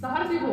سهر سی کو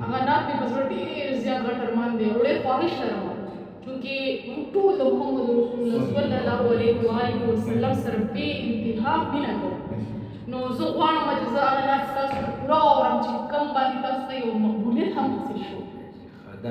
هغه نات مې په زړه ډېر زیات غټ ارمان دی او ډېر خواهش لرم چونکې موږ ټول د محمد رسول الله صلی الله علیه و آله وسلم سره بې انتها مینه کوو نو زه غواړم چې زه هغه نات ستاسو ته پوره واورم چې کوم باندې تاسو ته یو مقبولیت هم حاصل شو دا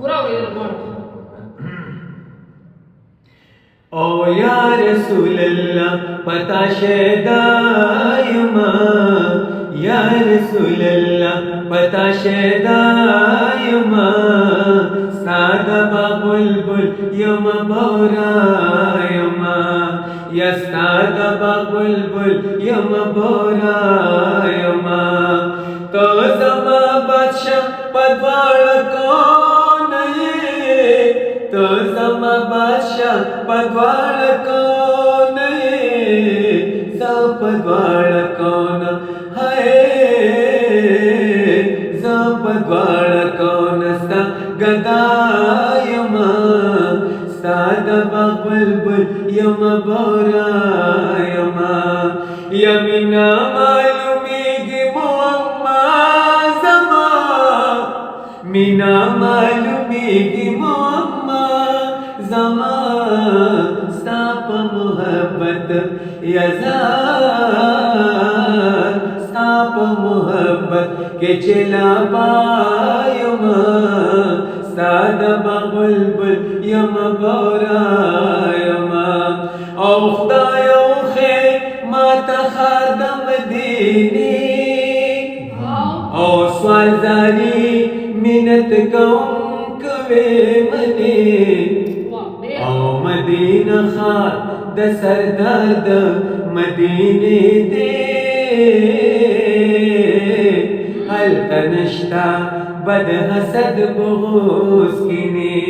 پوره اورېدل غواړم او یا رسول الله پتا شیدایما یا رسول الله پتا شیدایما ساده بلبل یم بورایما یا ساده بلبل یم بورایما تو زما بادشاہ پدوال کون یې تو زما بادشاہ پدوال کون یې زه پدوال کون ہے زه پدوال کون ستا گدا یما ستا د بلبل یم بورا یما یمینا معلومیږي معما زما مینا معلومیږي معما زما ستا په محبت یزار ستا په محبت کې چلا پایما ستا د بلبل یم بورا یما او خدایو خیر ما ته خادم دینی او سوال زاری منت کوم کوي منی او مدینه خان د سردار د مدینه دی هل تنشتا بد حسد بغوز کینی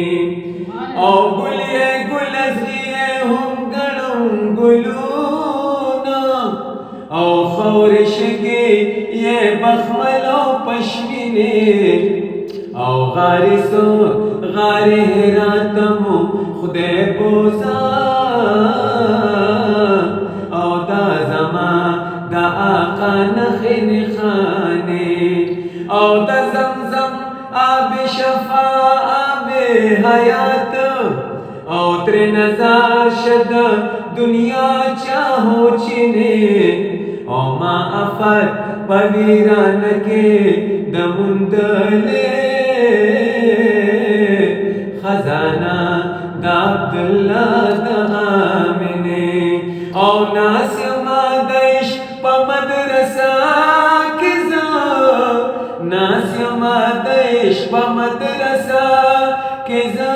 او گلیه گلزیه هم گنم گلونا او خورشگی یہ بخمل و پشمینی او غارسو غار حراتمو خدای بوزا او دا زما دا آقا نخین خانی او دا زمزم آب شفا آب حیات او تر نظر شد دنیا چاہو چینے او ما افر پویران کے دمندلے خزانہ دا عبداللہ دا آمنے او ناسیما دیش پا مدرسہ کزا ناسیما دیش پا مدرسہ کزا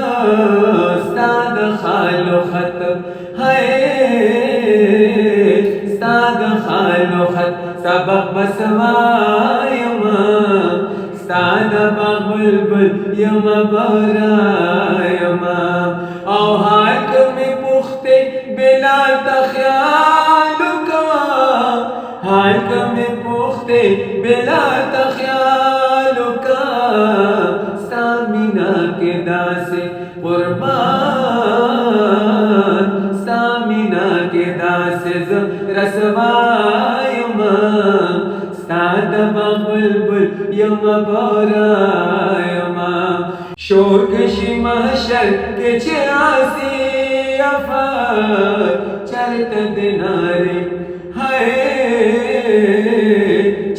استاد خالو خط ہے استاد خالو خط سبق بسوایما استاد بلبل یم بورایما او حاکم پخته بلال تخیالو کا حاکم پخته بلال تخیالو کا سامینا کے داسے قربان سامینا کے داسے رسوایما استاد بلبل یم بورایما شور کشی محشر کے چراسی افر چرت دیناری ہے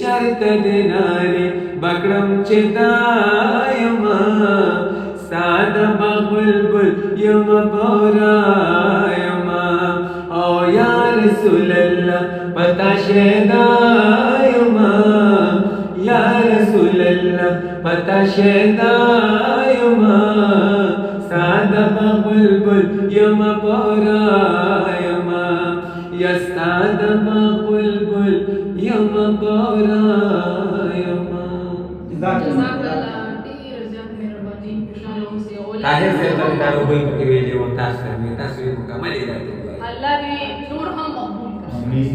چرت دیناری بکرم چدایما استاد بلبل یم بورایما او یا رسول اللہ پتا شیدایما یا رسول اللہ پتا شیدایما ساد بلبل یم بورایما یا ساد بلبل یم بورایما جزاک الله ډېر زیات مهرباني خوشاله اوسئ او طاهر صاحب ته دا روبۍ پکې ویلې وو تاسو یې مکمل هدایت وکړئ الله دې نور هم مقبول کړي آمین.